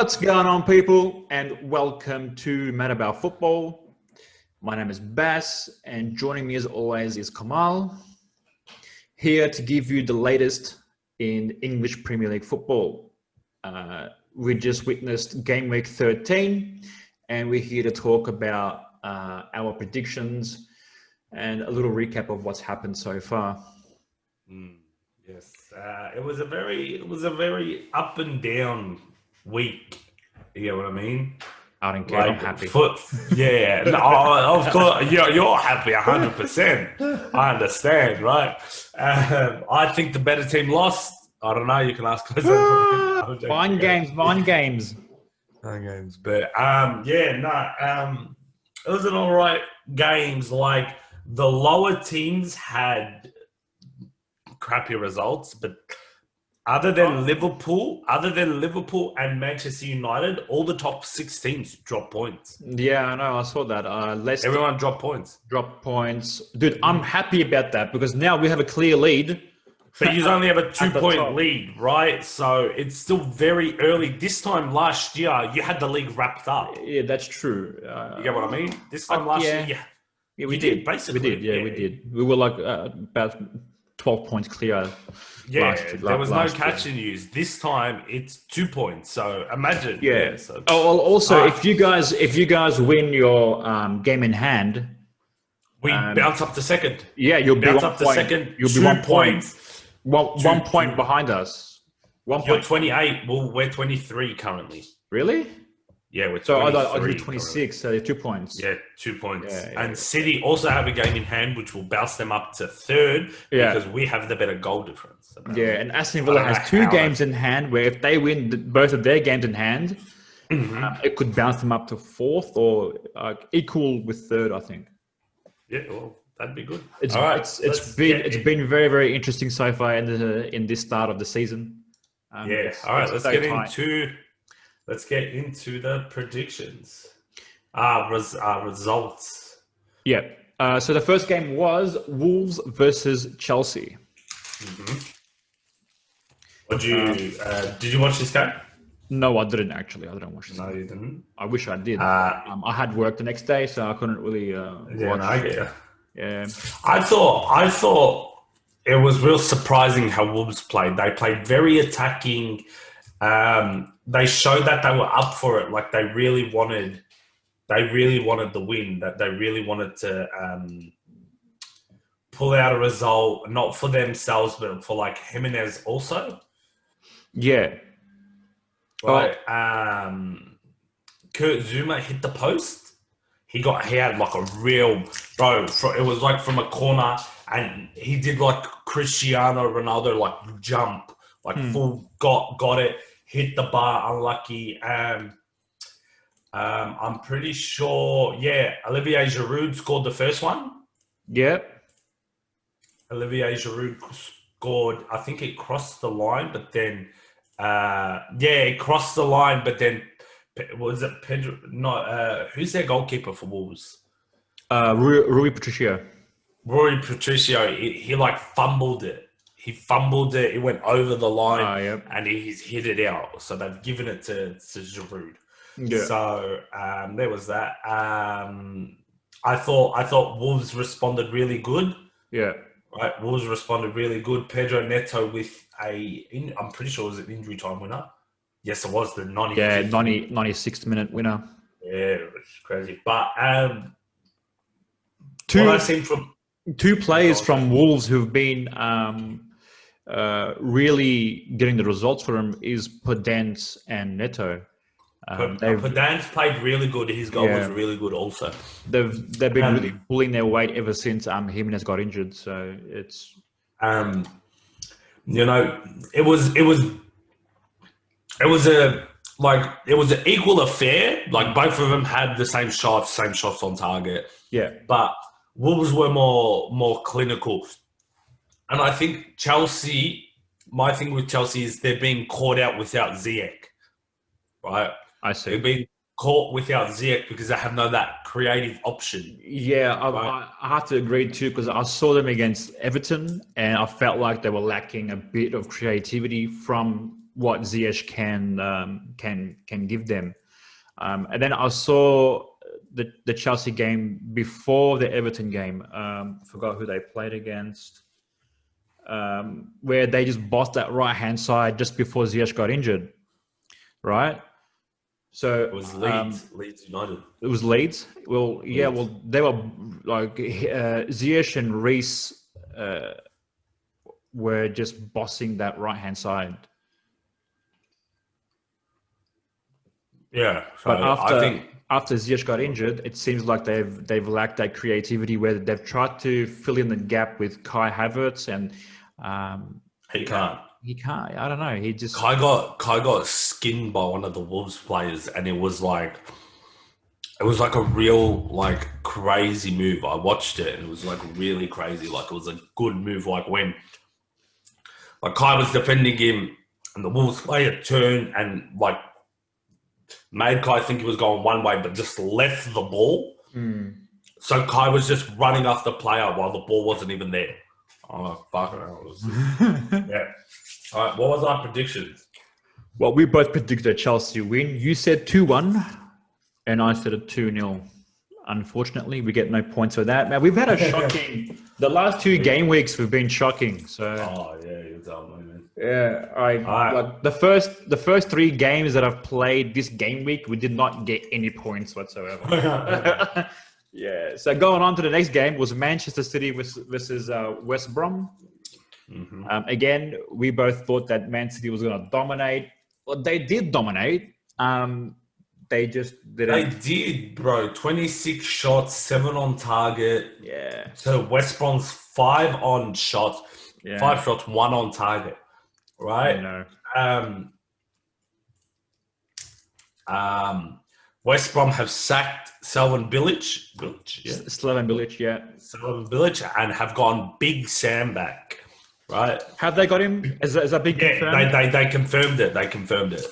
What's going on, people, and welcome to Mad About Football. My name is Bass, and joining me as always is Kamal, here to give you the latest in English Premier League football. We just witnessed game week 13, and we're here to talk about our predictions and a little recap of what's happened so far. Yes, it was a very up and down week. You know what I mean? I don't care. I'm happy. No, of course, you're happy 100%. I understand, right? I think the better team lost. I don't know. You can ask us. Mind games. But it was an all right games. Like the lower teams had crappier results, but other than Liverpool and Manchester United, all the top 6 teams dropped points. Yeah, I know. I saw that. Everyone dropped points. Dude, I'm happy about that because now we have a clear lead. But you only have a 2-point lead, right? So it's still very early. This time last year, you had the league wrapped up. Yeah, that's true. You get what I mean? This time last year, yeah, we did. Basically, we did. We were like about 12 points clear. There was no catching you. This time it's 2 points. So imagine. Yeah. So. Also, if you guys win your game in hand, we bounce up to second. Yeah, you'll be bounce 1 up to point. second. You'll be 1 point. One point behind us. You're 28. Well, we're 23 currently. Really? Yeah, we're 23. So I'll do 26. So 2 points. Yeah, 2 points. And City also have a game in hand, which will bounce them up to third because we have the better goal difference. Yeah, and Aston Villa has 2 games in hand where if they win both of their games in hand, it could bounce them up to fourth or equal with third, I think. Yeah, well, that'd be good. It's been very, very interesting so far in this start of the season. All right, let's get into the predictions. Results. Yeah. So the first game was Wolves versus Chelsea. Did you watch this game? No, I didn't actually. I didn't watch this. No, you didn't. I wish I did. I had work the next day, so I couldn't really watch. Yeah. I thought it was real surprising how Wolves played. They played very attacking. They showed that they were up for it. Like they really wanted the win. That they really wanted to pull out a result, not for themselves, but for like Jimenez also. Yeah. Right. Kurt Zouma hit the post. He had like a real it was like from a corner, and he did like Cristiano Ronaldo like jump, like full got it. Hit the bar, unlucky. I'm pretty sure, Olivier Giroud scored the first one. Yep. Olivier Giroud scored, I think it crossed the line, but then, it crossed the line, but then, was it Pedro? No, who's their goalkeeper for Wolves? Rui Patricio. Rui Patricio, he like fumbled it. He fumbled it. It went over the line, and he's hit it out. So they've given it to Giroud. Yeah. So there was that. I thought Wolves responded really good. Yeah. Right, Wolves responded really good. Pedro Neto with I'm pretty sure it was an injury time winner. Yes, it was the 96th minute winner. Yeah, it was crazy. But two players from Wolves who've been really getting the results for him is Podence and Neto. Podence played really good. His goal was really good also. They've been really pulling their weight ever since Jimenez got injured. So it's it was an equal affair. Like both of them had the same shots on target. Yeah. But Wolves were more clinical. And I think my thing with Chelsea is they're being caught out without Ziyech. Right? I see. They've been caught without Ziyech because they have that creative option. Yeah, I have to agree too, because I saw them against Everton and I felt like they were lacking a bit of creativity from what Ziyech can give them. And then I saw the Chelsea game before the Everton game. Forgot who they played against. Where they just bossed that right hand side just before Ziyech got injured, right? So It was Leeds United. It was Leeds. Well, yeah. Leeds. Well, they were like Ziyech and Reece were just bossing that right hand side. Yeah, so But I think after Ziyech got injured, it seems like they've lacked that creativity where they've tried to fill in the gap with Kai Havertz, and he can't. He can't. I don't know. He just Kai got skinned by one of the Wolves players, and it was like a real like crazy move. I watched it, and it was like really crazy. Like it was a good move. Like when like Kai was defending him, and the Wolves player turned and like made Kai think he was going one way, but just left the ball. So Kai was just running after the player while the ball wasn't even there. Oh, fuck it. Yeah. All right, what was our predictions? Well, we both predicted a Chelsea win. You said 2-1, and I said a 2-0. Unfortunately, we get no points for that. Man, we've had a shocking... The last 2 game weeks, we've been shocking. So. Oh, yeah, you tell me, man. Yeah, right. like the first 3 games that I've played this game week, we did not get any points whatsoever. Yeah. So going on to the next game was Manchester City versus West Brom. Mm-hmm. Again, we both thought that Man City was going to dominate. Well, they did dominate. They just didn't. They did, bro. 26 shots, 7 on target. Yeah. So West Brom's 5 on shots, 5 shots, 1 on target. Right? I know. West Brom have sacked Slaven Bilic, Slaven Bilic, yeah. Slaven Bilic, and have gone Big Sam back. Right? Have they got him? Is that big? Yeah, they confirmed it. They've confirmed it.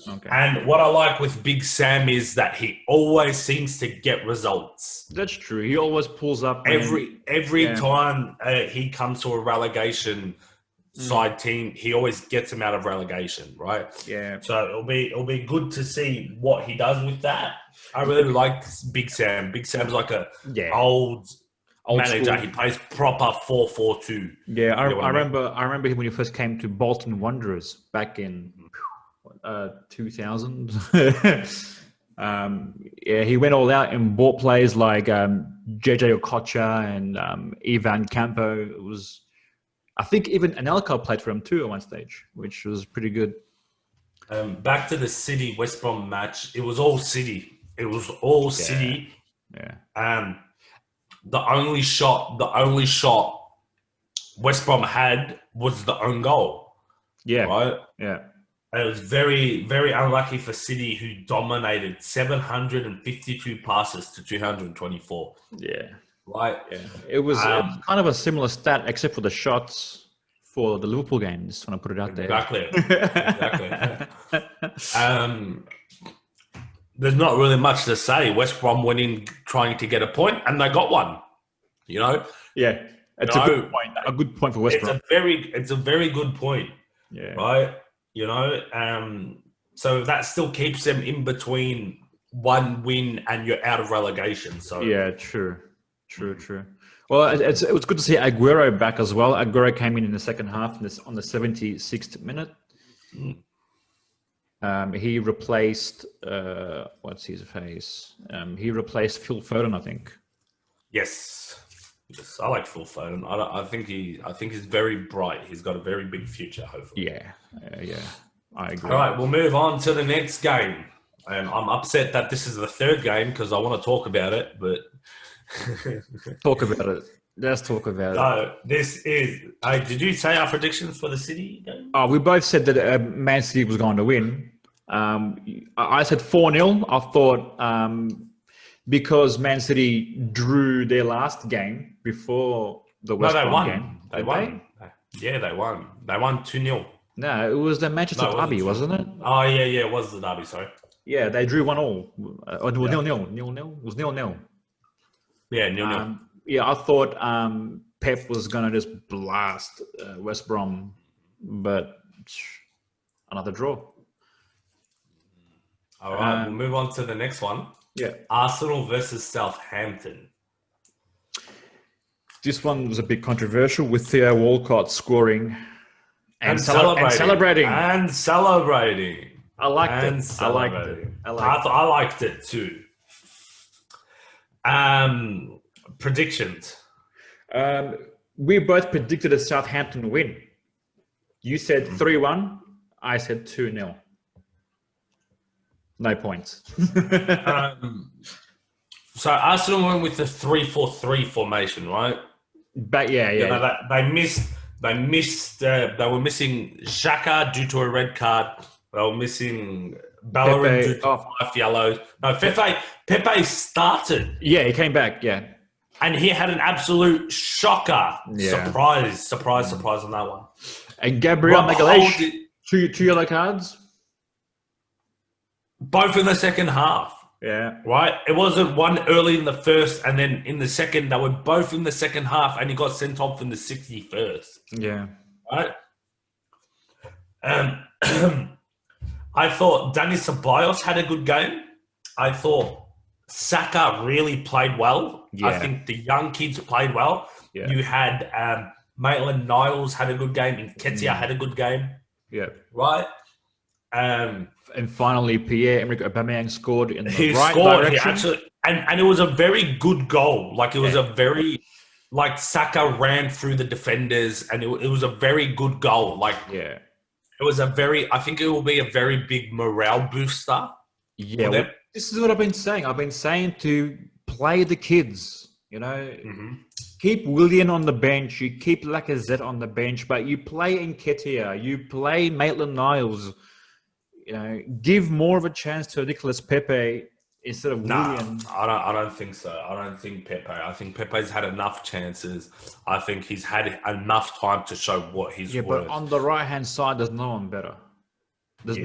Okay. And what I like with Big Sam is that he always seems to get results. That's true. He always pulls up every time he comes to a relegation side team, he always gets him out of relegation, right? Yeah. So it'll be good to see what he does with that. I really like Big Sam. Big Sam's like a old manager. School. He plays proper 4-4-2. Yeah, I remember him when he first came to Bolton Wanderers back in 2000. He went all out and bought players like JJ Okocha and Ivan Campo. It was, I think, even Anelka played for him too at one stage, which was pretty good. Back to the City West Brom match. It was all City. City. Yeah. The only shot West Brom had was the own goal. Yeah. Right? Yeah. It was very, very unlucky for City, who dominated 752 passes to 224. Yeah. Right? Yeah. It was kind of a similar stat, except for the shots for the Liverpool game. Just want to put it out there. Exactly. There's not really much to say. West Brom went in trying to get a point, and they got one. You know? Yeah. It's a good point. A good point for West Brom. It's a very good point. Yeah. Right? You know? So that still keeps them in between one win and you're out of relegation. So yeah, true. Well, it was good to see Aguero back as well. Aguero came in the second half on the 76th minute. He replaced what's his face? He replaced Phil Foden, I think. Yes, I like Phil Foden. I think he's very bright. He's got a very big future, hopefully. Yeah, I agree. All right, we'll move on to the next game. And I'm upset that this is the third game because I want to talk about it, but talk about it. Let's talk about it. So this is. Did you say our predictions for the City game? We both said that Man City was going to win. I said 4-0. I thought because Man City drew their last game before the West Brom game. They won. Yeah, they won. They won 2-0. No, it was the Manchester derby, wasn't it? Oh, yeah, it was the derby, sorry. Yeah, they drew 1-1. It was 0-0. 0-0. It was 0-0. Yeah, 0-0. I thought Pep was going to just blast West Brom, but another draw. All right, we'll move on to the next one. Yeah. Arsenal versus Southampton. This one was a bit controversial with Theo Walcott scoring And celebrating. I liked it. I liked it too. Predictions. We both predicted a Southampton win. You said 3-1. I said 2-0. No points. So Arsenal went with the 3-4-3 formation, right? But yeah. You know, they were missing Xhaka due to a red card. They were missing Bellerin due to 5 yellows. No, Pepe started. Yeah, he came back, yeah. And he had an absolute shocker. Yeah. Surprise on that one. And Gabriel Magalhaes, two yellow cards. Both in the second half. Yeah. Right? It wasn't one early in the first and then in the second. They were both in the second half and he got sent off in the 61st. Yeah. Right? I thought Danny Ceballos had a good game. I thought Saka really played well. Yeah. I think the young kids played well. Yeah. You had Maitland-Niles had a good game. And Nketiah had a good game. Yeah. Right? And finally, Pierre-Emerick Aubameyang scored in the right direction. direction. He actually, and it was a very good goal. Like, it was a very... Like, Saka ran through the defenders, and it was a very good goal. Like, yeah. It was I think it will be a very big morale booster. Yeah, well, this is what I've been saying. I've been saying to play the kids, you know. Mm-hmm. Keep Willian on the bench, you keep Lacazette on the bench, but you play Nketiah, you play Maitland-Niles. You know, give more of a chance to Nicolas Pepe instead of Willian. I don't think so. I don't think Pepe. I think Pepe's had enough chances. I think he's had enough time to show what he's worth. But on the right-hand side, there's no one better. There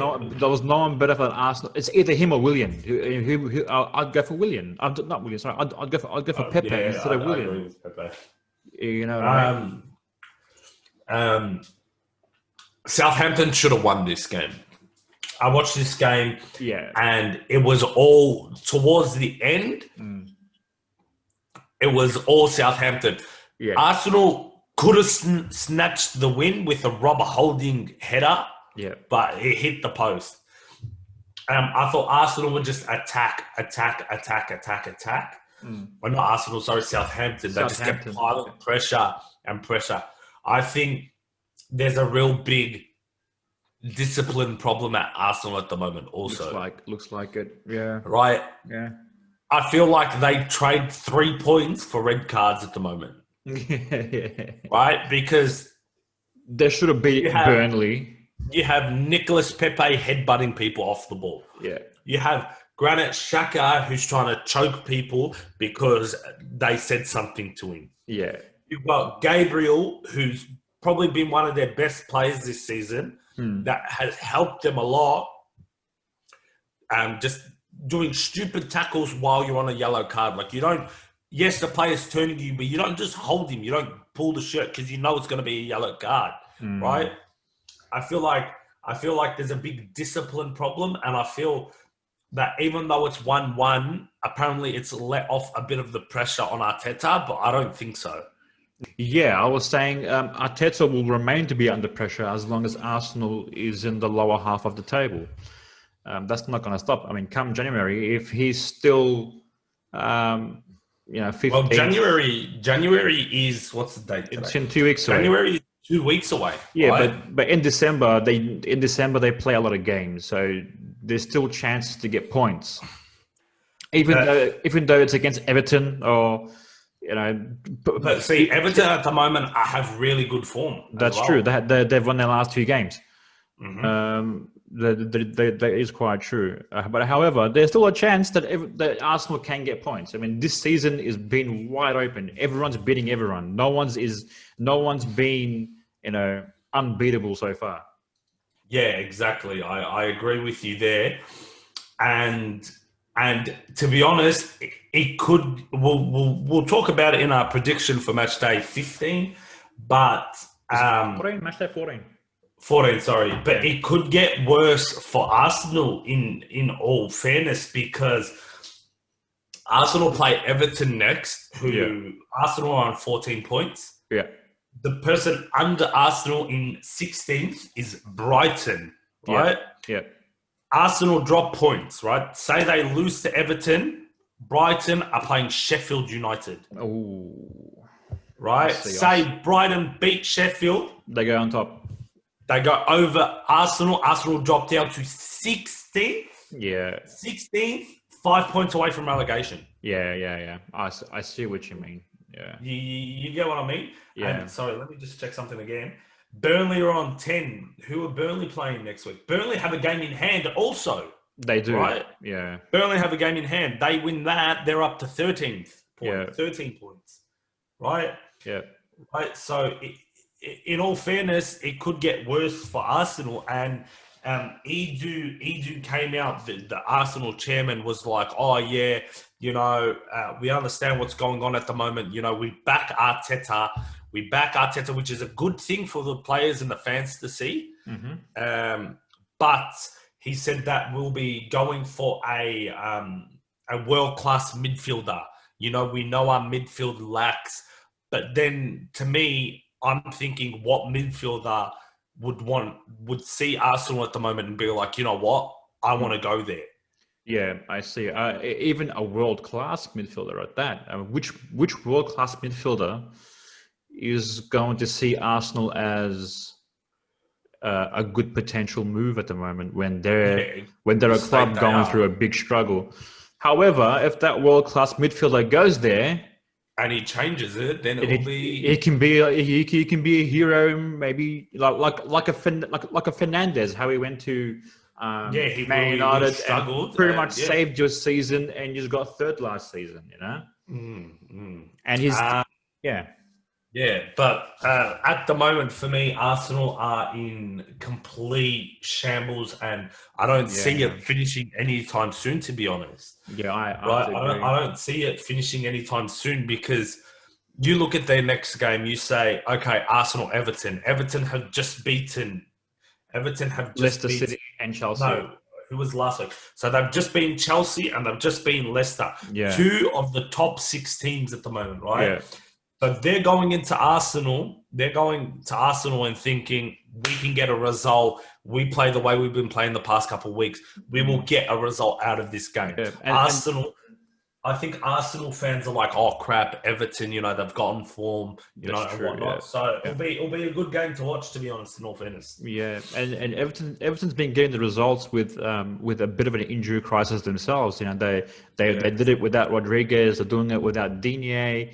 was no one better for Arsenal. It's either him or Willian. Who I'd go for Willian. Not Willian. Sorry, I'd go for Pepe instead of Willian. I agree with Pepe. You know what I mean? Southampton should have won this game. I watched this game, and it was all towards the end. It was all Southampton. Yeah. Arsenal could have snatched the win with a Robert Holding header. Yeah, but it hit the post. I thought Arsenal would just attack. Well, not Arsenal, sorry, Southampton. They just kept piling pressure. I think there's a real big discipline problem at Arsenal at the moment also. Looks like it, yeah. Right? Yeah. I feel like they trade 3 points for red cards at the moment. Right? Because they should have beat Burnley. You have Nicolas Pepe headbutting people off the ball. Yeah. You have Granit Xhaka who's trying to choke people because they said something to him. Yeah. You've got Gabriel, who's probably been one of their best players this season, that has helped them a lot. Just doing stupid tackles while you're on a yellow card. Like, you don't... Yes, the player's turning you, but you don't just hold him. You don't pull the shirt because you know it's going to be a yellow card, right? I feel like there's a big discipline problem, and I feel that even though it's 1-1, apparently it's let off a bit of the pressure on Arteta, but I don't think so. Yeah, I was saying Arteta will remain to be under pressure as long as Arsenal is in the lower half of the table. That's not going to stop. I mean, come January, if he's still, 15th. Well, January is, what's the date today? It's in 2 weeks away. January is 2 weeks away. Yeah, right? but in December they play a lot of games, so there's still chances to get points. Even though it's against Everton or But see, Everton at the moment have really good form. That's true. They've won their last 2 games. Mm-hmm. That is quite true. But however, there's still a chance that Arsenal can get points. I mean, this season is been wide open. Everyone's beating everyone. No one's been unbeatable so far. Yeah, exactly. I agree with you there. And to be honest, it could. We'll talk about it in our prediction for match day 15. But match day 14. 14, sorry. But it could get worse for Arsenal in all fairness, because Arsenal play Everton next, who Arsenal are on 14 points. Yeah. The person under Arsenal in 16th is Brighton, right? Yeah. Arsenal drop points, right? Say they lose to Everton, Brighton are playing Sheffield United. Oh. Right? Say Brighton beat Sheffield. They go on top. They go over Arsenal. Arsenal drop down to 16th. Yeah. 16th, 5 points away from relegation. Yeah. I see what you mean. Yeah. You get what I mean? Yeah. And sorry, let me just check something again. Burnley are on 10. Who are Burnley playing next week? Burnley have a game in hand also. They do. Right? Yeah. Burnley have a game in hand. They win that, they're up to 13th point. Yeah. 13 points. Right? Yeah. Right. So, in all fairness, it could get worse for Arsenal. And Edu came out, the Arsenal chairman was like, oh, yeah, we understand what's going on at the moment. We back Arteta. Which is a good thing for the players and the fans to see. Mm-hmm. But he said that we'll be going for a world-class midfielder. We know our midfield lacks. But then, to me, I'm thinking what midfielder would see Arsenal at the moment and be like, you know what? I want to go there. Yeah, I see. Even a world-class midfielder at that. Which world-class midfielder is going to see Arsenal as a good potential move at the moment when they're a club going through a big struggle? However, if that world-class midfielder goes there and he changes it, then he can be a hero, maybe like a Fernandes, how he went to he Man really United, struggled, pretty much saved your season, and you got third last season, and he's Yeah, but at the moment, for me, Arsenal are in complete shambles, and I don't see it finishing anytime soon, to be honest. Yeah, I don't see it finishing anytime soon, because you look at their next game, you say, okay, Arsenal, Everton. Everton have just beaten Leicester City and Chelsea. No, who was last week? So they've just been Chelsea and they've just been Leicester. Yeah. 2 of the top 6 teams at the moment, right? Yeah. So they're going into Arsenal. They're going to Arsenal and thinking, we can get a result. We play the way we've been playing the past couple of weeks. We will get a result out of this game. Yeah. I think Arsenal fans are like, oh crap, Everton, they've gotten form, and whatnot. Yeah. So it'll be a good game to watch, to be honest, in all fairness. Yeah, and Everton's been getting the results with a bit of an injury crisis themselves. They did it without Rodriguez. They're doing it without Digne.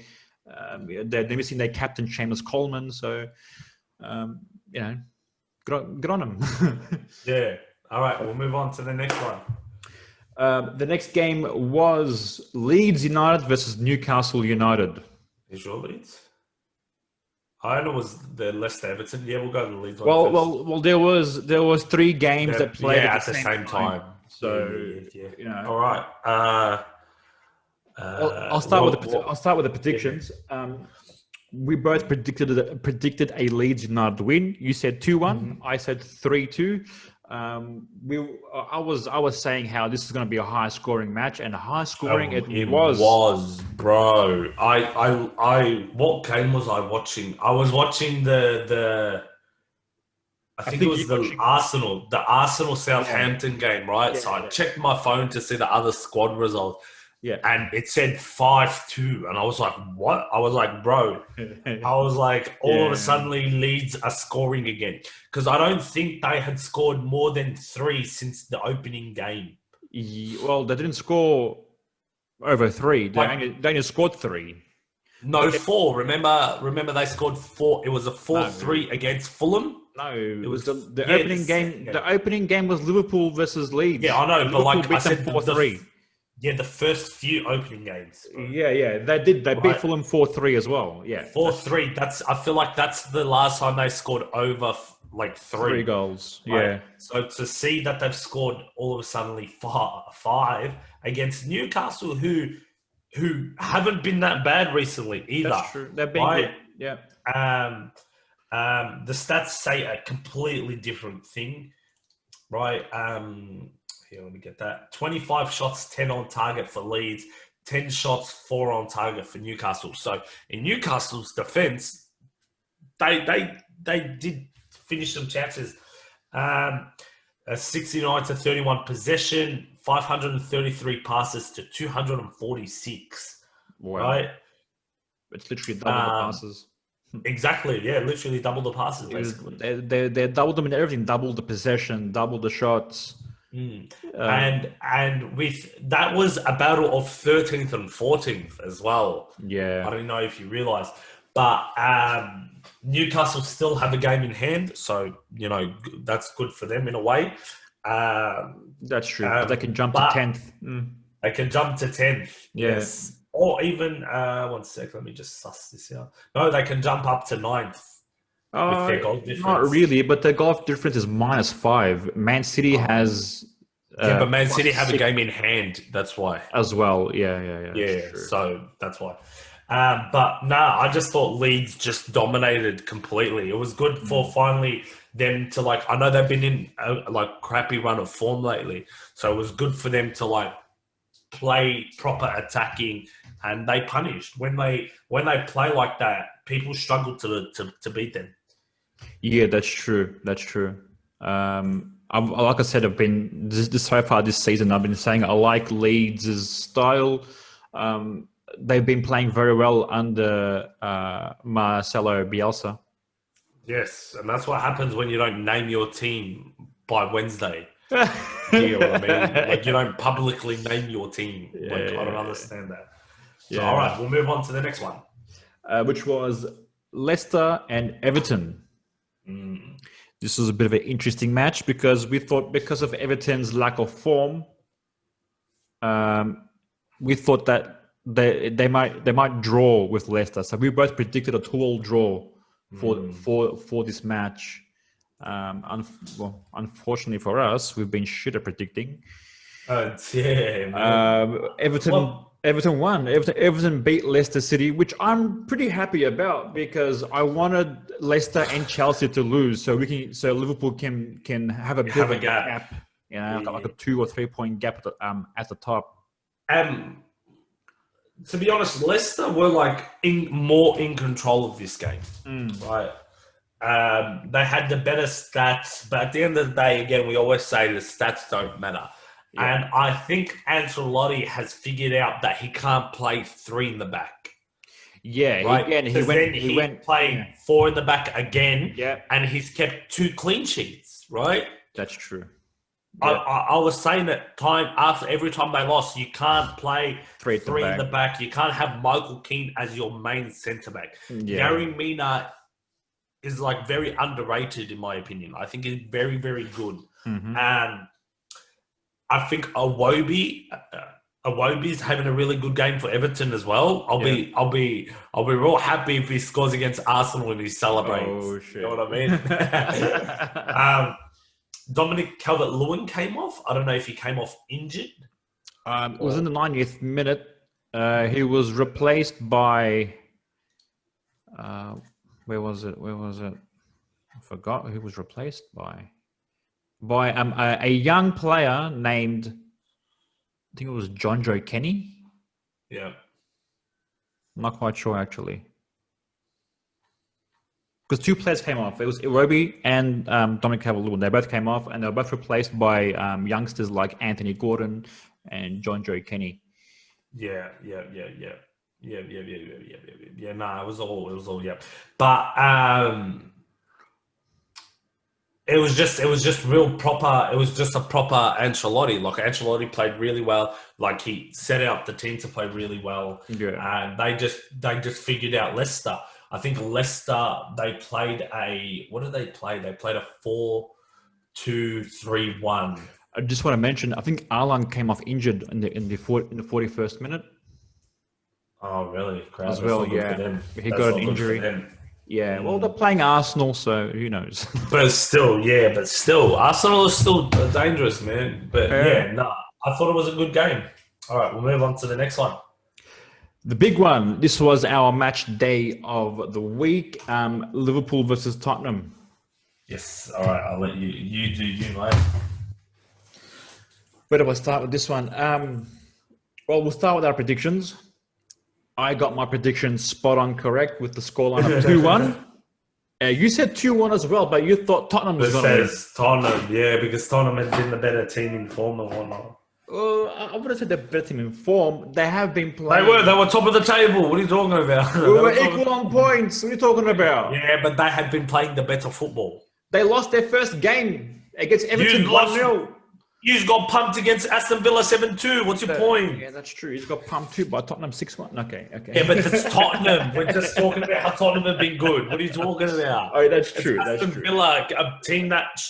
They're missing their captain Seamus Coleman. So, good on them. Yeah. All right, we'll move on to the next one. The next game was Leeds United versus Newcastle United. Is your Leeds? I know it was the Leicester Everton. Yeah, we'll go to the Leeds one first. Well, there was 3 games that played at the same time. So All right. I'll start with the predictions. We both predicted a Leeds United win. You said 2-1. Mm-hmm. I said 3-2. I was saying how this is going to be a high scoring match, and high scoring it was, bro. What game was I watching? I was watching the I think it was the Arsenal Southampton game, right? So I checked my phone to see the other squad results. Yeah. And it said 5-2. And I was like, what? I was like, bro. I was like, all of a sudden Leeds are scoring again. Because I don't think they had scored more than 3 since the opening game. Well, they didn't score over 3. They only scored 3. No, 4. Remember they scored 4. It was a 4-3 against Fulham. No, it was the opening game. The opening game was Liverpool versus Leeds. Yeah, I know. Liverpool but I said 4-3. The first few opening games. Yeah, they did. They beat Fulham 4-3 as well. Yeah, 4-3. I feel like that's the last time they scored over 3 goals. Right? Yeah. So to see that they've scored all of a sudden 5 against Newcastle, who haven't been that bad recently either. That's true. They've been good. Yeah. The stats say a completely different thing, right? Here, let me get that. 25 shots, 10 on target for Leeds, 10 shots, 4 on target for Newcastle. So in Newcastle's defense, they did finish some chances. A 69 to 31 possession, 533 passes to 246. Wow. Right? It's literally double the passes. Exactly. Yeah, literally double the passes, basically. They doubled them in everything. Double the possession, double the shots. And with that was a battle of 13th and 14th as well. Yeah. I don't know if you realise. But Newcastle still have a game in hand. So, that's good for them in a way. That's true. But they can jump to 10th. They can jump to 10th. Yeah. Yes. Or even, 1 sec, let me just suss this out. No, they can jump up to 9th with their goal difference. Not really, but the goal difference is -5. Man City has... but Man City have a game in hand. That's why. As well, yeah. Yeah, so that's why. But I just thought Leeds just dominated completely. It was good for finally them to I know they've been in a crappy run of form lately. So it was good for them to play proper attacking, and they punished when they play like that. People struggle to beat them. Yeah, that's true. Like I said, I've been so far this season. I've been saying I like Leeds' style. They've been playing very well under Marcelo Bielsa. Yes, and that's what happens when you don't name your team by Wednesday. You know what I mean? You don't publicly name your team. I don't understand that. So, all right, we'll move on to the next one. Which was Leicester and Everton. This was a bit of an interesting match because we thought because of Everton's lack of form, we thought that they might draw with Leicester. So we both predicted a 2-2 draw for this match. Unfortunately for us, we've been shit at predicting. Everton won. Everton beat Leicester City, which I'm pretty happy about because I wanted Leicester and Chelsea to lose, so Liverpool can have a bit of a gap. Like a 2 or 3 point gap at the top. To be honest, Leicester were more in control of this game, right? They had the better stats, but at the end of the day, again, we always say the stats don't matter. Yeah. And I think Ancelotti has figured out that he can't play 3 in the back. Yeah, right? He went playing 4 in the back again, and he's kept 2 clean sheets, right? That's true. Yeah. I was saying that every time they lost, you can't play 3 in the back. You can't have Michael Keane as your main centre back. Yeah. Gary Mina is very underrated in my opinion. I think he's very, very good. And I think Iwobi's having a really good game for Everton as well. I'll be real happy if he scores against Arsenal and he celebrates. Oh shit! You know what I mean? Dominic Calvert-Lewin came off. I don't know if he came off injured. It was in the 90th minute. He was replaced by. Where was it? I forgot who was replaced by. By a young player named, I think it was John Joe Kenny. Yeah. I'm not quite sure actually. Because 2 players came off. It was Iwobi and Dominic Calvert-Lewin. They both came off and they were both replaced by youngsters like Anthony Gordon and John Joe Kenny. Yeah. No, it was all. But it was just real proper. It was just a proper Ancelotti. Ancelotti played really well. He set out the team to play really well. Yeah. And they just figured out Leicester. I think Leicester, they played what did they play? They played a 4-2-3-1. I just want to mention, I think Arlan came off injured in the 41st minute. Oh, really? As well, yeah. He got an injury. Yeah, well, they're playing Arsenal, so who knows? But still, Arsenal is still dangerous, man. But I thought it was a good game. All right, we'll move on to the next one. The big one. This was our match day of the week. Liverpool versus Tottenham. Yes. All right. I'll let you do you, mate. Where do I start with this one? Well, we'll start with our predictions. I got my predictions spot on correct with the scoreline of 2-1. You said 2-1 as well, but you thought Tottenham was going to win. It says Tottenham, yeah, because Tottenham has been the better team in form and whatnot. I would have said they're better team in form. They have been playing. They were top of the table. What are you talking about? We were equal on points. What are you talking about? Yeah, but they had been playing the better football. They lost their first game against Everton 1-0. You got pumped against Aston Villa 7-2. What's your point? Yeah, that's true. He's got pumped too by Tottenham 6-1. Okay. Yeah, but it's Tottenham. We're just talking about how Tottenham have been good. What are you talking about? Oh, that's true. Aston Villa, a team that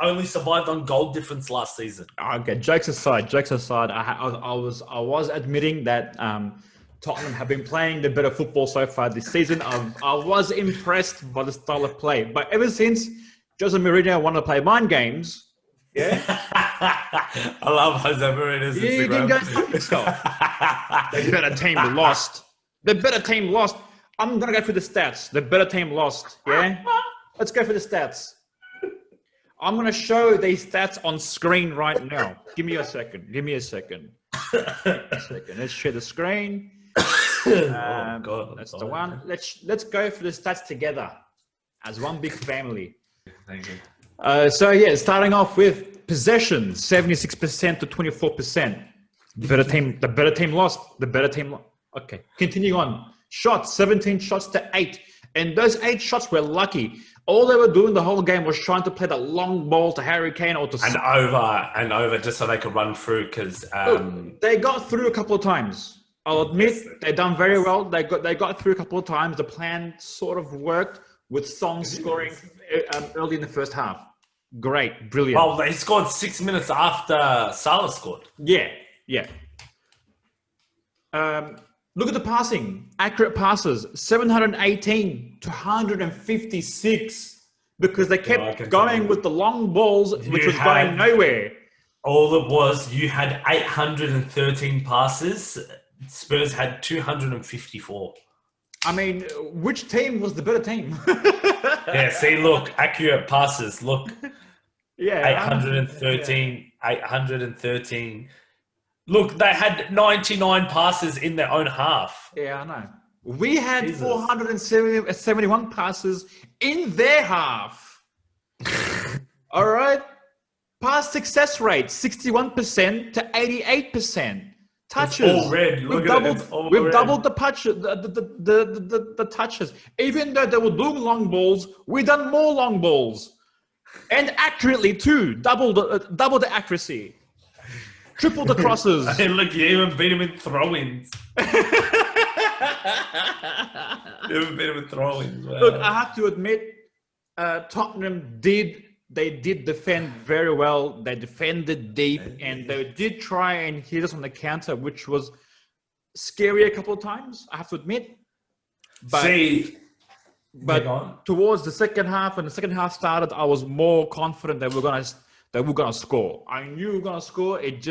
only survived on goal difference last season. Okay, jokes aside. I was admitting that Tottenham have been playing the better football so far this season. I was impressed by the style of play, but ever since Jose Mourinho wanted to play mind games. Yeah, I love Jose Mourinho's Instagram. You didn't go stuff yourself. The better team lost. The better team lost. I'm gonna go for the stats. The better team lost. Yeah, let's go for the stats. I'm gonna show these stats on screen right now. Give me a second. Let's share the screen. God, that's the one. Let's go for the stats together as one big family. Thank you. Starting off with possession, 76% to 24%. The better team lost. Okay, continue on. Shots, 17 shots to 8. And those 8 shots were lucky. All they were doing the whole game was trying to play that long ball to Harry Kane or to... And over, just so they could run through, because... they got through a couple of times. I'll admit, they done very well. They got through a couple of times. The plan sort of worked with Song scoring early in the first half. Great, brilliant. Well, they scored 6 minutes after Ceballos scored. Yeah. Look at the passing. Accurate passes, 718 to 156, because they kept going with the long balls, which was going nowhere. All it was, you had 813 passes. Spurs had 254. I mean, which team was the better team? Yeah, see, look, accurate passes, look. Yeah. 813. Look, they had 99 passes in their own half. Yeah, I know. We had 471 passes in their half. All right. Pass success rate, 61% to 88%. Touches. It's all red. We've doubled the touches. Even though they were doing long balls, we done more long balls, and accurately too. Double the accuracy, triple the crosses. Hey, look, you even beat him in throw-ins. Look, I have to admit, Tottenham did defend very well. They defended deep, and they did try and hit us on the counter, which was scary a couple of times, I have to admit. But towards the second half, when the second half started, I was more confident that we're gonna score. I knew we were gonna score. It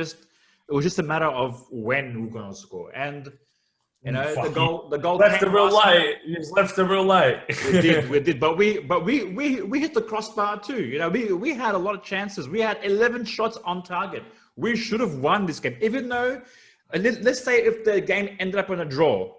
was just a matter of when we were gonna score. And you know, the goal left the real late. You left the real late. We did, but we hit the crossbar too. You know, we had a lot of chances. We had 11 shots on target. We should have won this game, even though, let's say if the game ended up in a draw,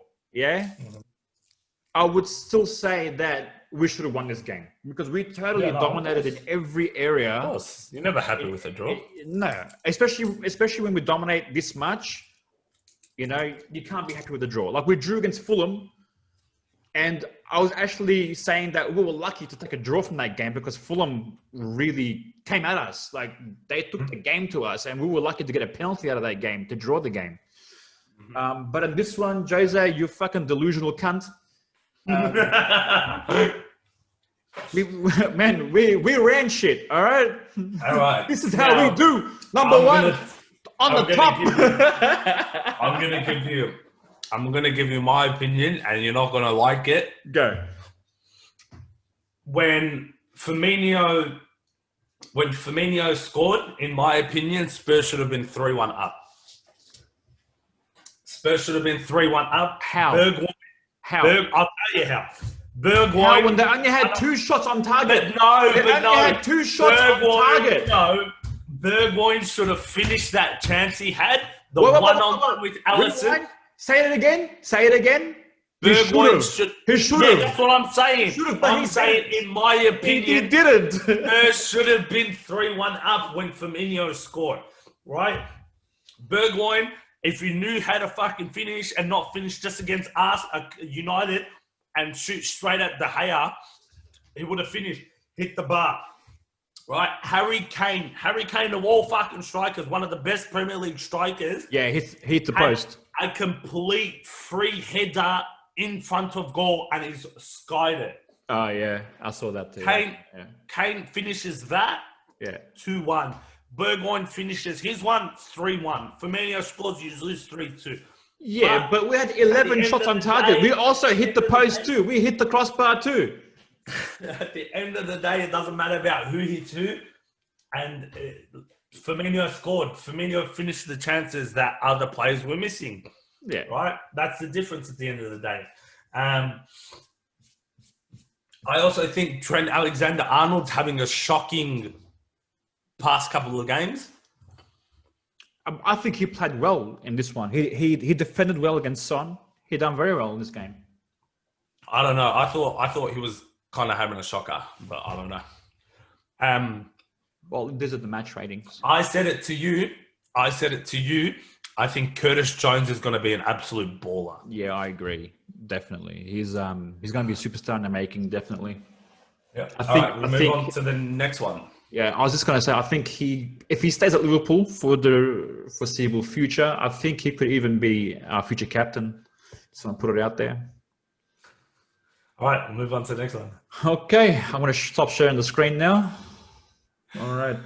I would still say that we should have won this game because we totally dominated in every area. Of course, you're never happy with a draw. No, especially when we dominate this much. You know, you can't be happy with the draw. Like we drew against Fulham, and I was actually saying that we were lucky to take a draw from that game because Fulham really came at us. Like they took the game to us, and we were lucky to get a penalty out of that game to draw the game. But in this one, Jose, you fucking delusional cunt. We ran shit. All right. All right. This is how we do. Number one. On the top. I'm gonna give you my opinion, and you're not gonna like it. Go. When Firmino scored, in my opinion, Spurs should have been 3-1 up. Spurs should have been 3-1 up. How? How? I'll tell you how. How when they only had 2 shots on target? They only had 2 shots on target. No, Bergwijn should have finished that chance he had. The one-on-one with Alisson. Say it again. He should have. Yeah, that's what I'm saying. I'm saying, in my opinion, he didn't. Spurs should have been 3-1 up when Firmino scored, right? Bergwijn, if you knew how to fucking finish and not finish just against us, United, and shoot straight at De Gea, he would have finished, hit the bar, right? Harry Kane of all fucking strikers, one of the best Premier League strikers. Yeah, hit the post. A complete free header in front of goal, and he's skied it. Oh, yeah, I saw that too. Kane finishes that 2-1. Bergwijn finishes his one 3-1. Firmino scores, you lose 3-2. Yeah, but we had 11 shots on target. We also hit the post too. We hit the crossbar too. At the end of the day, it doesn't matter about who hits who. And Firmino scored. Firmino finished the chances that other players were missing. Yeah. Right? That's the difference at the end of the day. I also think Trent Alexander-Arnold's having a shocking past couple of games. I think he played well in this one. He defended well against Son. He done very well in this game. I don't know. I thought he was kind of having a shocker, but I don't know. Well, these are the match ratings. I said it to you. I think Curtis Jones is going to be an absolute baller. Yeah, I agree. Definitely. He's going to be a superstar in the making, definitely. Yeah. We'll move on to the next one. Yeah, I was just going to say, I think if he stays at Liverpool for the foreseeable future, I think he could even be our future captain. So I'll put it out there. All right, we'll move on to the next one. Okay, I'm going to stop sharing the screen now. All right.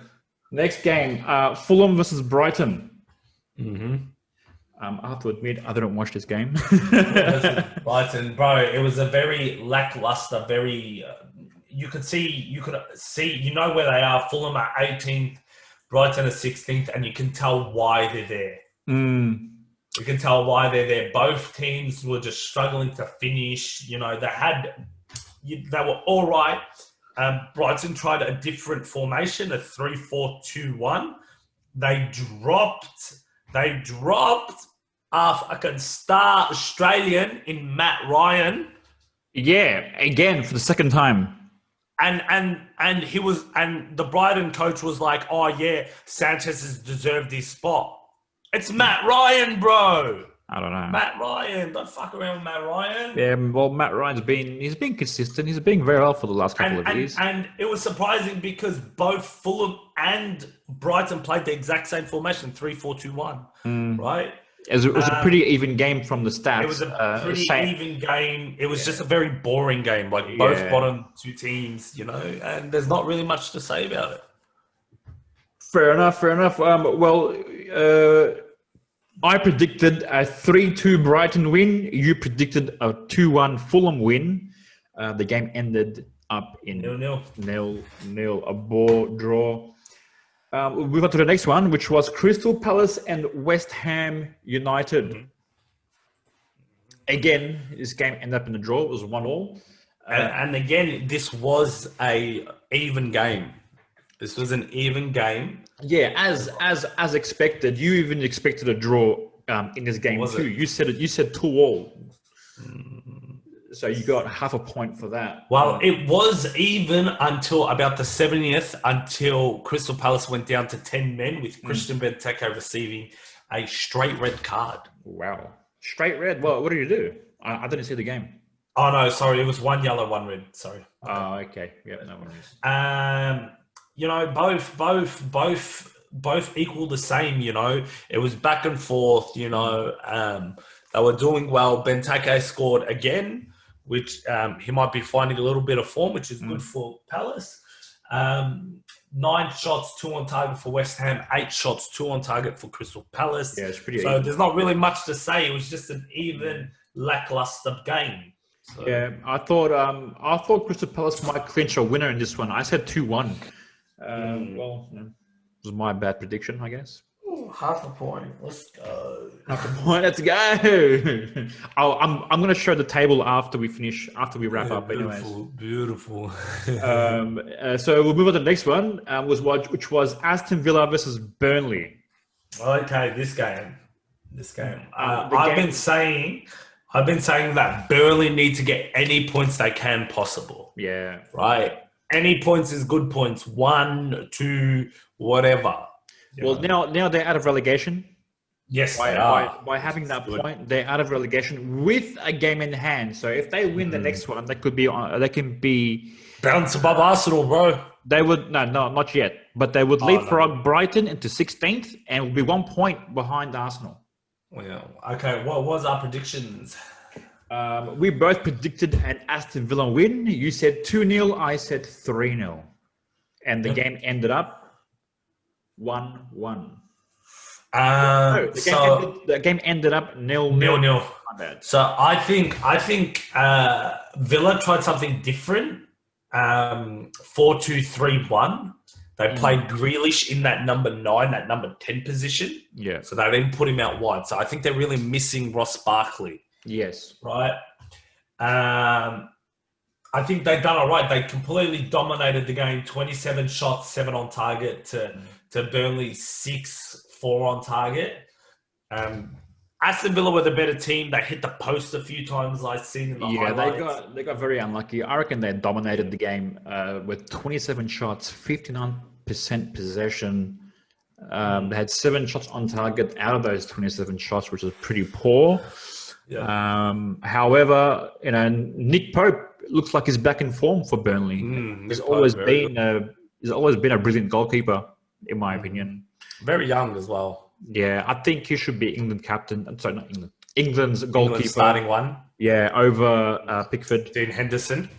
Next game, Fulham versus Brighton. Mm-hmm. I have to admit, I didn't watch this game. Brighton, bro, it was a very lackluster, very... You could see, you know where they are. Fulham are 18th, Brighton are 16th, and you can tell why they're there. You can tell why they're there. Both teams were just struggling to finish. You know, they were all right. Brighton tried a different formation, a 3-4-2-1. They dropped a fucking star Australian in Matt Ryan. Yeah, again for the second time. And he was, and the Brighton coach was like, "Oh yeah, Sanchez has deserved his spot." It's Matt Ryan, bro. I don't know. Matt Ryan, don't fuck around with Matt Ryan. Yeah, well, Matt Ryan's been consistent. He's been very well for the last couple of years. And it was surprising because both Fulham and Brighton played the exact same formation, 3-4-2-1, right? It was a pretty even game from the stats. It was a pretty even game. It was just a very boring game, like both bottom two teams, you know, and there's not really much to say about it. Fair enough. I predicted a 3-2 Brighton win. You predicted a 2-1 Fulham win. The game ended up in 0-0, a ball draw. We move on to the next one, which was Crystal Palace and West Ham United. Mm-hmm. Again, this game ended up in a draw. It was 1-1. And again, this was an even game. This was an even game. Yeah, as expected. You even expected a draw in this game too. You said 2-2. So you got half a point for that. Well, it was even until about the 70th, until Crystal Palace went down to 10 men with Christian Benteke receiving a straight red card. Wow. Straight red? Well, what did you do? I didn't see the game. Oh, no, sorry. It was 1 yellow, 1 red. Sorry. Oh, okay. Yeah, no worries. You know, both equal the same, you know. It was back and forth, you know. They were doing well. Benteke scored again, which he might be finding a little bit of form, which is good for Palace. 9 shots, 2 on target for West Ham, 8 shots, 2 on target for Crystal Palace. Yeah, it's pretty So even. there's not really much to say. It was just an even, lackluster game. So. Yeah, I thought Crystal Palace might clinch a winner in this one. I said 2-1. Well, it was my bad prediction, I guess. Ooh, half a point. Let's go. Half a point. Let's go. I'm going to show the table after we wrap up. Anyways. Beautiful. So we'll move on to the next one, which was Aston Villa versus Burnley. Okay, this game. I've been saying that Burnley need to get any points they can possible. Yeah. Right. Any points is good points. 1, 2, whatever. Well, now they're out of relegation. Yes, by having that point, they're out of relegation with a game in hand. So if they win the next one, they can be bounce above Arsenal, bro. They would not yet, but they would leapfrog Brighton into 16th and will be 1 point behind Arsenal. Well, okay. What was our predictions? We both predicted an Aston Villa win. You said 2-0. I said 3-0, and the game ended up 1-1. The game ended up 0-0. So I think Villa tried something different. 4-2-3-1. They played Grealish in that number 9, that number 10 position. Yeah. So they didn't put him out wide. So I think they're really missing Ross Barkley. Yes. Right. I think they've done all right. They completely dominated the game. 27 shots, 7 on target to Burnley 6, 4 on target. Aston Villa were the better team. They hit the post a few times. I've seen in the highlights. they got very unlucky. I reckon they dominated the game with 27 shots, 59% possession. They had 7 shots on target out of those 27 shots, which is pretty poor. Yeah. However, Nick Pope looks like he's back in form for Burnley. He's always been a brilliant goalkeeper, in my opinion. Very young as well. Yeah, I think he should be England captain. I'm sorry, not England. England's goalkeeper. Starting one. Yeah, over Pickford. Dean Henderson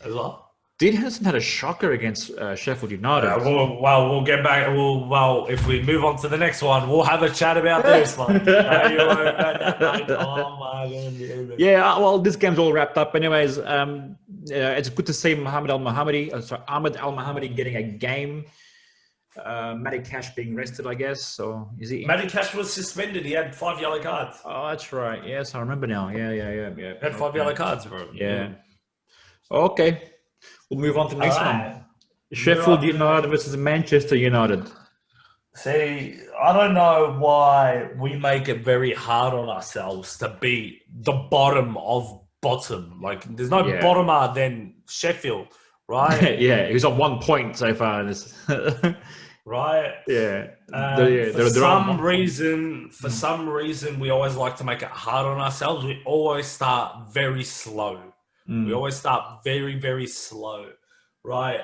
as well. Dean Henderson had a shocker against Sheffield United. We'll get back. If we move on to the next one, we'll have a chat about this one. Yeah, well, this game's all wrapped up. Anyways, it's good to see Ahmed Al Mohammadi getting a game. Matty Cash being rested, I guess. So is he? Matty Cash was suspended. He had 5 yellow cards. Oh, that's right. Yes, I remember now. Yeah. He had 5 yellow cards, bro. Yeah. Okay. We'll move on to the next one. Sheffield United versus Manchester United. See, I don't know why we make it very hard on ourselves to be the bottom of bottom. Like, there's no bottomer than Sheffield, right? Yeah, he's on 1 point so far. Right? Yeah. For some reason, we always like to make it hard on ourselves. We always start very slow. We always start very, very slow, right?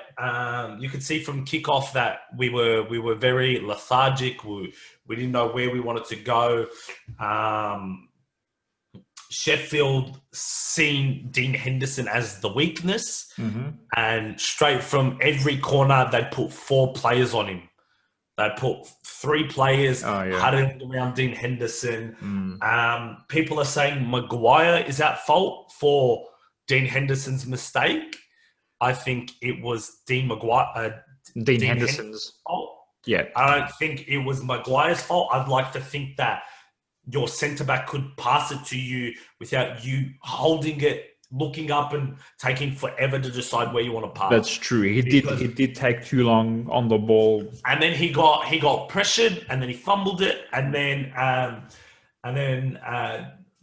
You could see from kickoff that we were very lethargic. We didn't know where we wanted to go. Sheffield seen Dean Henderson as the weakness, and straight from every corner they put 4 players on him. They put 3 players huddling around Dean Henderson. People are saying Maguire is at fault for Dean Henderson's mistake. I think it was Dean Henderson's fault. Yeah. I don't think it was Maguire's fault. I'd like to think that your centre-back could pass it to you without you holding it, looking up and taking forever to decide where you want to pass. That's true. He did take too long on the ball. And then he got pressured, and then he fumbled it, and then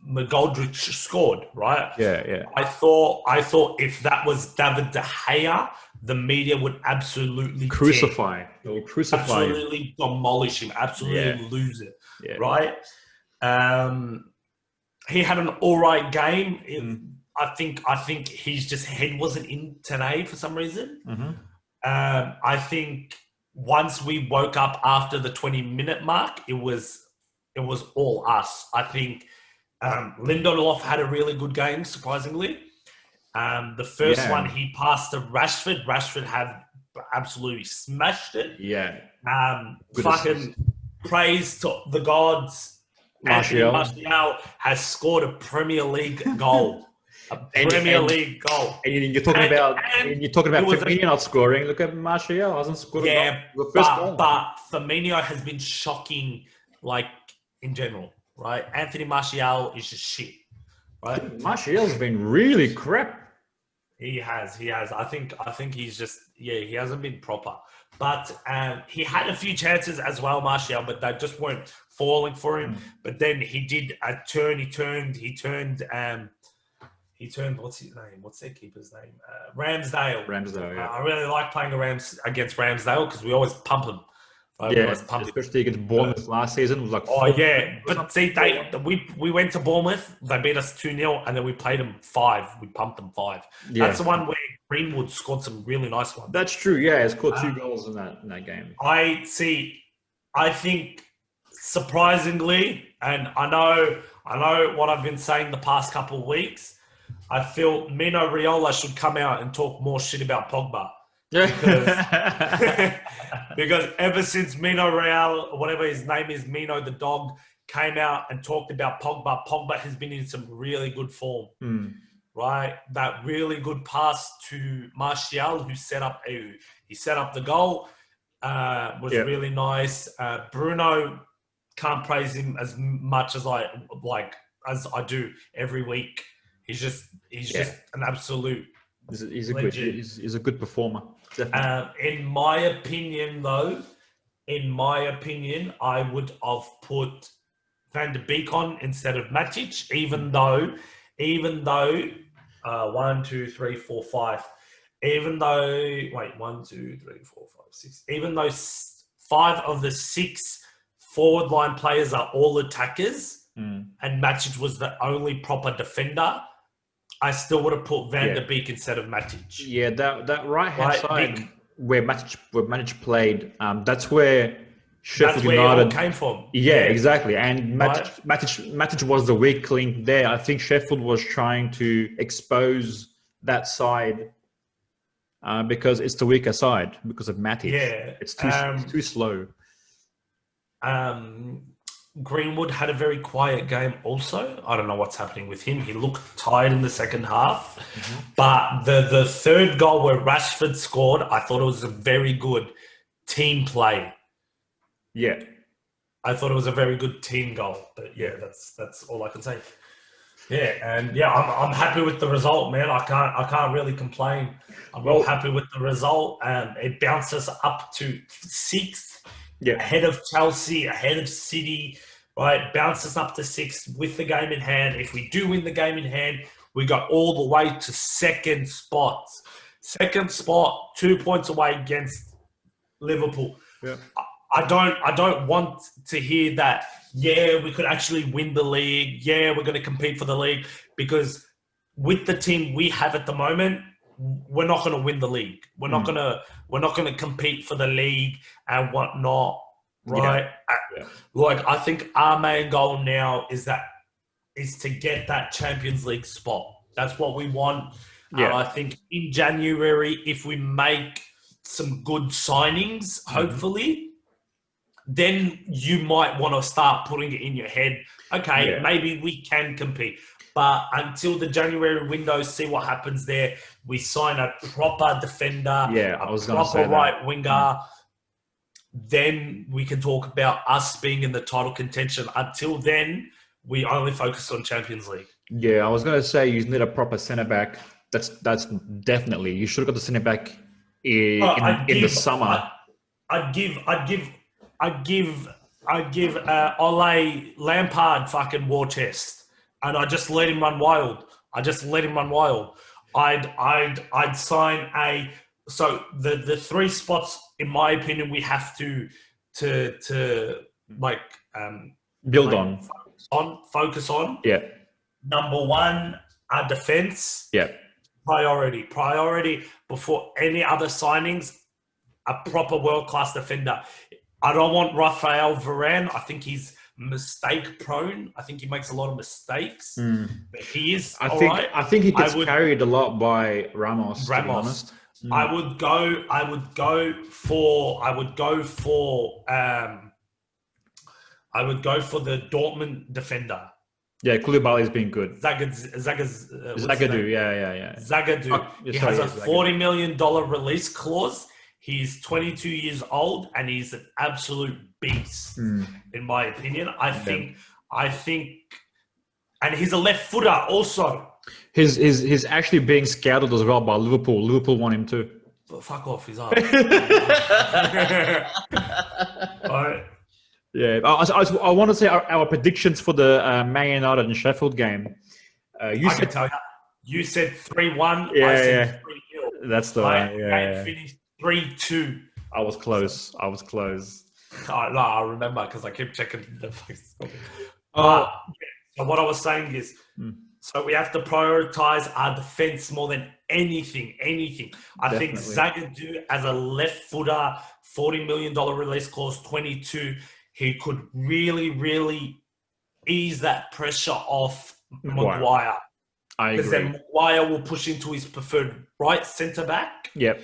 McGoldrick scored, right? Yeah. I thought if that was David De Gea, the media would absolutely crucify. They'll crucify absolutely demolish him, absolutely lose it, right? He had an all right game. I think his just head wasn't in today for some reason. I think once we woke up after the 20-minute mark, it was all us. I think Lindelof had a really good game, surprisingly. The first one he passed to Rashford. Rashford had absolutely smashed it. Yeah. Fucking praise to the gods. Martial has scored a Premier League goal. League goal. And you're talking about Firmino not scoring. Look at Martial hasn't scored. Yeah, but Firmino has been shocking, like in general. right? Anthony Martial is just shit, right? Martial's been really crap. He has. I think he's just, he hasn't been proper. But he had a few chances as well, Martial, but they just weren't falling for him. But then he did a turn. He turned. What's his name? What's their keeper's name? Ramsdale. Ramsdale, yeah. I really like playing against Ramsdale because we always pump him. Right? Yeah, especially against Bournemouth last season. It was like, but see, we went to Bournemouth, they beat us 2-0, and then we played them 5. We pumped them 5. Yeah. That's the one where Greenwood scored some really nice ones. That's true. Yeah, he scored 2 goals in that game. I think surprisingly, and I know what I've been saying the past couple of weeks. I feel Mino Raiola should come out and talk more shit about Pogba. Because ever since Mino Raiola, whatever his name is, Mino the dog, came out and talked about Pogba has been in some really good form. Right? That really good pass to Martial, who set up the goal, was really nice. Bruno, can't praise him as much as I do every week. He's just an absolute. He's a good performer. Definitely. In my opinion, I would have put Van de Beek on instead of Matic, even though 1, 2, 3, 4, 5. Even though 1, 2, 3, 4, 5, 6. Even though 5 of the 6 forward line players are all attackers, and Matic was the only proper defender, I still would have put Van de Beek instead of Matic. Yeah, that right-hand side where Matic played, that's where Sheffield United it all came from. Yeah, exactly. And Matic was the weak link there. I think Sheffield was trying to expose that side because it's the weaker side because of Matic. Yeah, it's too slow. Greenwood had a very quiet game also. I don't know what's happening with him. He looked tired in the second half. But the third goal where Rashford scored, I thought it was a very good team play. Yeah. I thought it was a very good team goal. But yeah, that's all I can say. Yeah, and I'm happy with the result, man. I can't really complain. I'm real happy with the result. It bounces up to 6th. Yeah. Ahead of Chelsea, ahead of City, right? Bounces up to 6th with the game in hand. If we do win the game in hand, we go all the way to second spot. Second spot, 2 points away against Liverpool. Yeah. I don't want to hear that, we could actually win the league. We're going to compete for the league, because with the team we have at the moment, we're not going to win the league. We're not going to compete for the league and whatnot, right? I think our main goal now is to get that Champions League spot. That's what we want. I think in January, if we make some good signings, hopefully, then you might want to start putting it in your head. Okay, maybe we can compete. But until the January window, see what happens there. We sign a proper defender, a proper right winger. Then we can talk about us being in the title contention. Until then, we only focus on Champions League. Yeah, I was going to say you need a proper centre-back. That's definitely. You should have got the centre-back in the summer. I'd give Ole Lampard fucking war chest. And I just let him run wild. I'd sign the 3 spots, in my opinion, we have to focus on. Yeah. Number 1, our defense. Yeah. Priority before any other signings, a proper world-class defender. I don't want Rafael Varane. I think he's mistake prone. I think he makes a lot of mistakes. But he is I think he gets carried a lot by Ramos. To be honest. I would go for the Dortmund defender. Yeah, Koulibaly's been good. Zagadou, yeah. Zagadou. He has a $40 million release clause. He's 22 years old and he's an absolute beast, in my opinion. I I think, and he's a left footer also. He's actually being scouted as well by Liverpool. Liverpool want him too. But fuck off, he's up. Alright. Yeah, I want to say our predictions for the Man United and Sheffield game. You I said can tell you. You said 3-1. Yeah, I said yeah. 3-0. That's the Right? one. Game Yeah. finished 3-2. I was close. I was close. No, I remember because I keep checking the Facebook. Oh, So what I was saying is, so we have to prioritize our defense more than anything. I think Zagadou as a left footer, $40 million release clause, 22, he could really ease that pressure off Maguire. I agree. Because then Maguire will push into his preferred right centre back. Yep.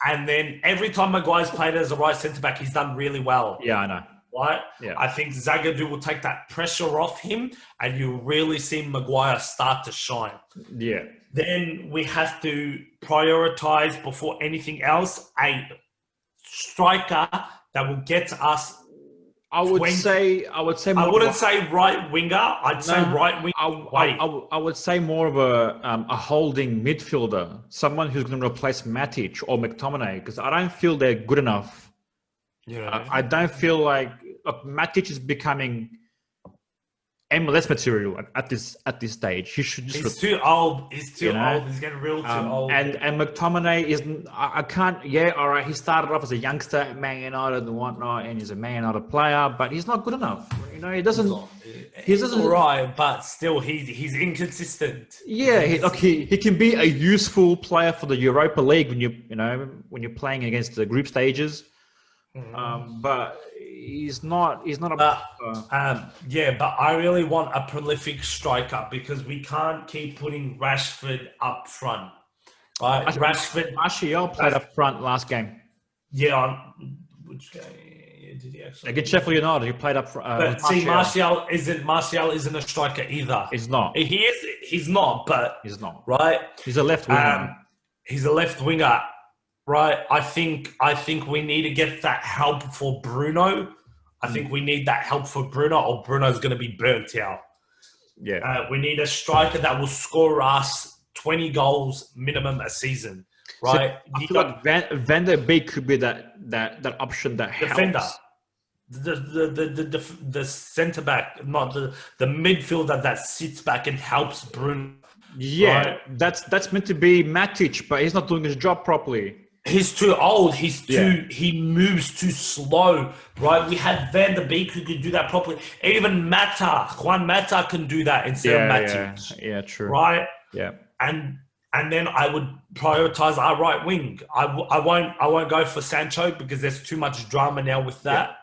And then every time Maguire's played as a right centre back, he's done really well. Yeah, I know. Right? Yeah. I think Zagadou will take that pressure off him and you'll really see Maguire start to shine. Yeah. Then we have to prioritize before anything else a striker that will get us. I would say I wouldn't say right winger. I'd say right wing. I would say more of a holding midfielder, someone who's going to replace Matic or McTominay, because I don't feel they're good enough. Yeah. I don't feel like Matic is becoming MLS material at this stage. He should just. He's too old. He's too old. He's getting real too old. And McTominay isn't. I can't. Yeah, all right. He started off as a youngster at Man United and whatnot, and he's a Man United player, but he's not good enough. You know, he doesn't. He's all right, but still, he's inconsistent. Yeah, he can be a useful player for the Europa League when you're playing against the group stages. But he's not a. But I really want a prolific striker because we can't keep putting Rashford up front. Right, Martial played up front last game. Yeah, on which game did he actually? Against Sheffield United, he played up front. But see, Martial isn't a striker either. He's not. He is. He's not. But he's not. Right. He's a left winger. He's a left winger. Right, I think we need to get that help for Bruno. I think we need that help for Bruno, or Bruno's going to be burnt out. Yeah, we need a striker that will score us 20 goals minimum a season. Right, so I feel like Van der Beek could be that option that defender. helps. The centre back, not the midfielder that sits back and helps Bruno. Yeah, right? that's meant to be Matic, but he's not doing his job properly. He's too old. He moves too slow, right? We had Van der Beek who could do that properly. Even Juan Mata can do that instead of Matic. Yeah, true. Right? Yeah. And then I would prioritize our right wing. I won't go for Sancho because there's too much drama now with that. Yeah.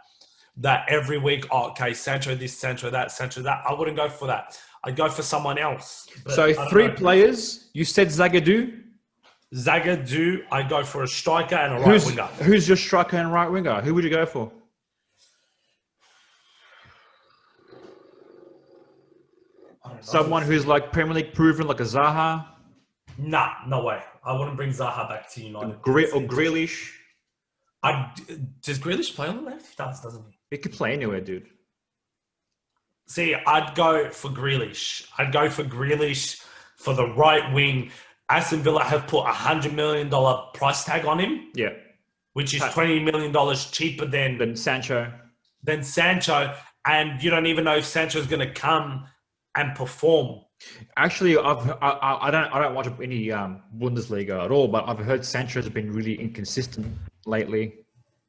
That every week, Sancho this, Sancho that, Sancho that. I wouldn't go for that. I'd go for someone else. So 3 players. You said Zagadou. I'd go for a striker and a right winger. Who's your striker and right winger? Who would you go for? Someone who's like Premier League proven, like a Zaha? Nah, no way. I wouldn't bring Zaha back to United. Or Grealish? Does Grealish play on the left? He does, doesn't he? He could play anywhere, dude. See, I'd go for Grealish. I'd go for Grealish for the right wing. Aston Villa have put $100 million price tag on him. Yeah. Which is $20 million cheaper than Sancho. And you don't even know if Sancho's going to come and perform. Actually, I don't watch any Bundesliga at all, but I've heard Sancho's been really inconsistent lately.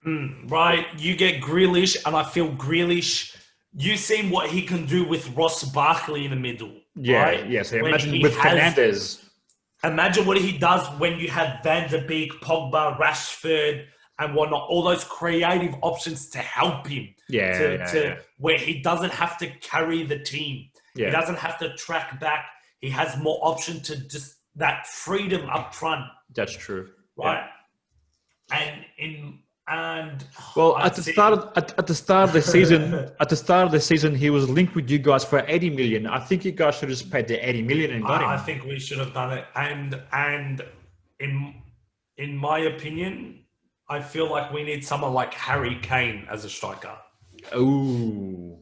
Right. You get Grealish, and I feel Grealish, you've seen what he can do with Ross Barkley in the middle. Yeah, right? yeah. So imagine with Fernandes. Imagine what he does when you have Van der Beek, Pogba, Rashford, and whatnot. All those creative options to help him. Where he doesn't have to carry the team. Yeah. He doesn't have to track back. He has more option to just that freedom up front. That's true. Right. Yeah. At the start of the season, he was linked with you guys for 80 million. I think you guys should have just paid the 80 million and got him. I think we should have done it. And in my opinion, I feel like we need someone like Harry Kane as a striker. Ooh.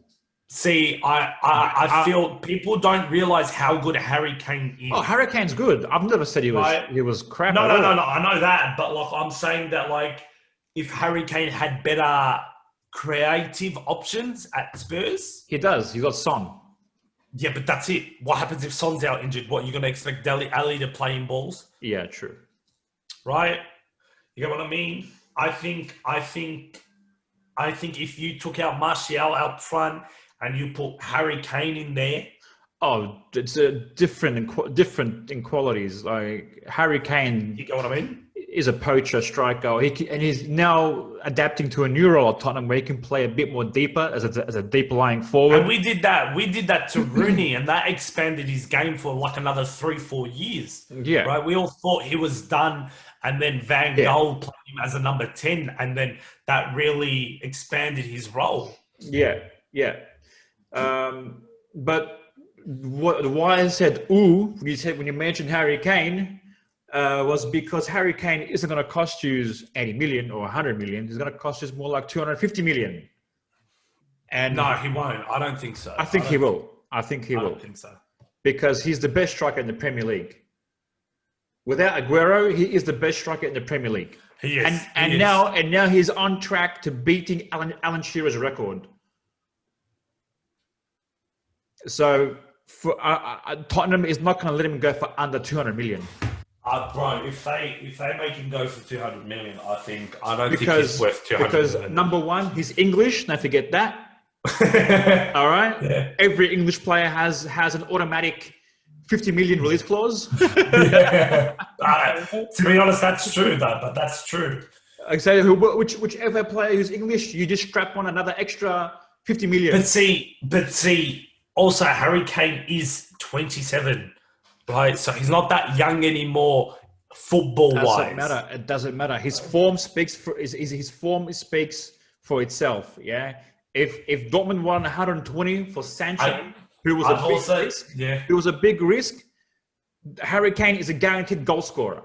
See, I feel people don't realize how good Harry Kane is. Oh, Harry Kane's good. I've never said he was crap. No, at no, all. no, no. I know that, but like I'm saying that like if Harry Kane had better creative options at Spurs, He does. He's got Son. yeah, but that's it. What happens if Son's out injured? What you're gonna expect Ali to play in balls, Yeah, true. right? You get what I mean? I think if you took out Martial out front and you put Harry Kane in there. Oh, it's different in qualities. Like Harry Kane You get what I mean? is a poacher striker. And he's now adapting to a new role at Tottenham where he can play a bit more deeper as a deep lying forward. And we did that to Rooney, and that expanded his game for like another 3-4 years. Yeah. Right. We all thought he was done, and then Van Gaal played him as a number 10, and then that really expanded his role. Yeah, yeah. But why I said ooh when you mentioned Harry Kane was because Harry Kane isn't going to cost you 80 million or 100 million. He's going to cost you more like 250 million. And no, he won't. I don't think so. I think he will. I think he will. I don't think so. Because he's the best striker in the Premier League. Without Aguero, he is the best striker in the Premier League. He is. And now he's on track to beating Alan Shearer's record. So for Tottenham is not going to let him go for under 200 million. Bro, if they make him go for 200 million, I don't think he's worth 200 because million. Number one, he's English. Don't forget that. All right. Yeah. Every English player has an automatic 50 million release clause. Yeah. To be honest, that's true, though. But that's true. So whichever player who's English, you just strap on another extra 50 million. But see. Also, Harry Kane is 27, right? So he's not that young anymore, football-wise. It doesn't matter. His form speaks for itself. Yeah. If Dortmund won 120 for Sancho, who was a big risk, Harry Kane is a guaranteed goal scorer.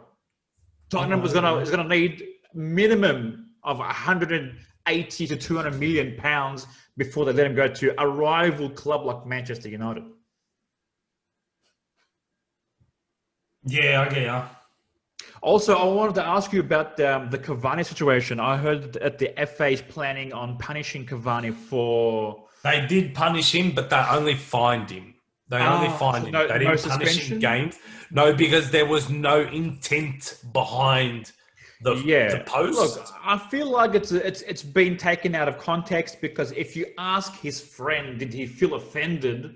Tottenham is gonna need minimum of 180 to 200 million pounds before they let him go to a rival club like Manchester United. Yeah, I get you. Also, I wanted to ask you about the Cavani situation. I heard that the FA is planning on punishing Cavani for... They did punish him, but they only fined him. They didn't punish him games. No, because there was no intent behind the post. Look, I feel like it's been taken out of context because if you ask his friend, did he feel offended?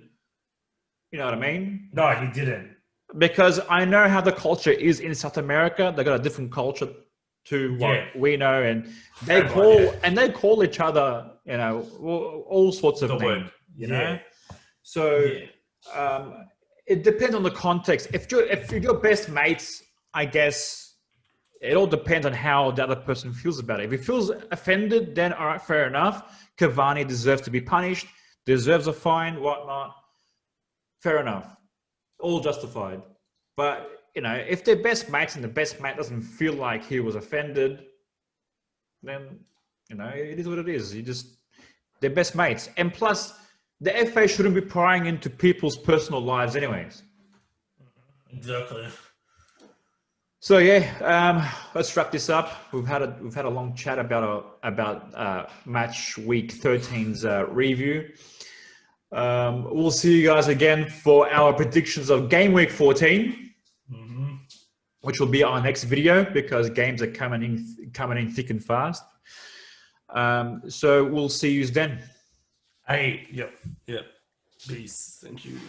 You know what I mean? No, he didn't. Because I know how the culture is in South America. They got a different culture to what we know, and they call each other, you know, all sorts of names. You know, so it depends on the context. If you're best mates, I guess. It all depends on how the other person feels about it. If he feels offended, then all right, fair enough. Cavani deserves to be punished, deserves a fine, whatnot. Fair enough. All justified. But, you know, if they're best mates and the best mate doesn't feel like he was offended, then, you know, it is what it is. They're best mates. And plus, the FA shouldn't be prying into people's personal lives anyways. Exactly. So let's wrap this up. We've had a long chat about match week 13's review. We'll see you guys again for our predictions of game week 14, which will be our next video because games are coming in thick and fast. So we'll see you then. Hey, yep. Peace. Thank you.